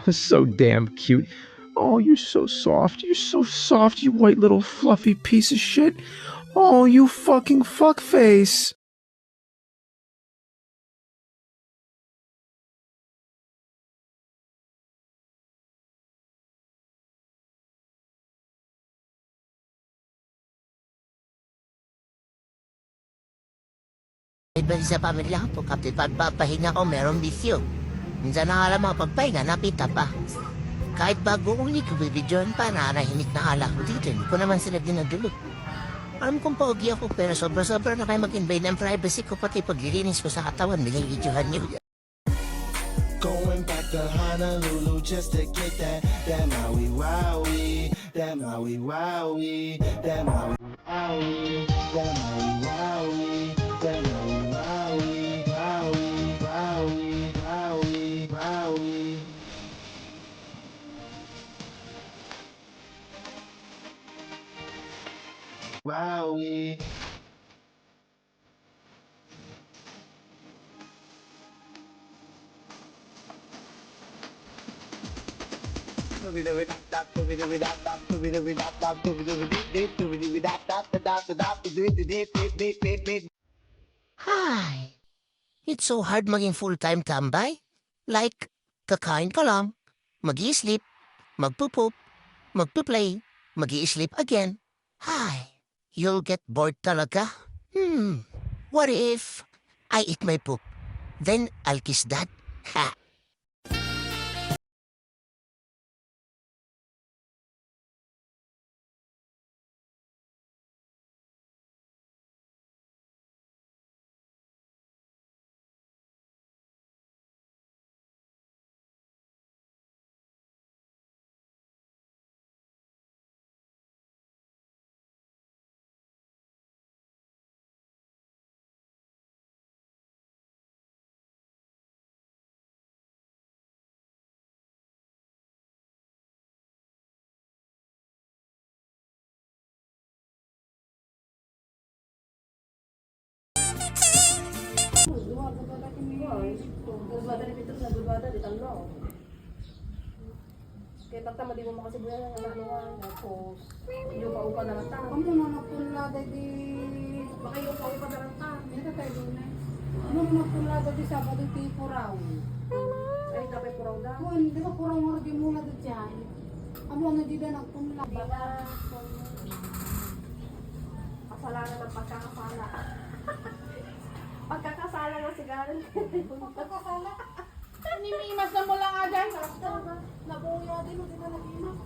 So damn cute. Oh, you're so soft. You're so soft, you white little fluffy piece of shit. Oh, you fucking fuckface. Iba sa pamilya ko po, kapit pagpapahinga ko, merong bisyo. Minsan na alam mga pagpahinga, napita pa. Kahit bago uli ko bibidyoan pa, nanahimik na ala ko dito. Hindi ko naman sila dinadulog. Alam kong paugi ako, pero sobra-sobra na kayo mag-invade ng privacy ko, pati paglilinis ko sa katawan, binibidyohan niyo. Going back to Honolulu just to get that Maui Wowie, that Maui Wowie, that Maui Wowie, that Maui Wowie, that Maui Wowie, Wowie, Wowie, Wowie, Wowie. Wowie. Hi! It's so hard maging full-time tambay. Like, kakain ka lang, mag-i-sleep, magpo-poop, magpo-play, mag-i-sleep again. Hi! You'll get bored talaga. What if I eat my poop? Then I'll kiss that. Ha! Kaya takta madi mo makasibuyan ng ano tapos yung paupa na lang ta. Kamu na punla di Baka yung paupa na lang ta. Mira tayo na. Ano na punla di Sabado ti Puraw. Ay kapay puraw da. Kuan di ba Puraw mo di mula di diyan. Amo na di da nagpunla. Baka kasalanan ng pagkakasala. Pagkakasala na sigaran. Pagkakasala. Ni Mimas na mo lang agay. Nabuya din mo di na nag-imas.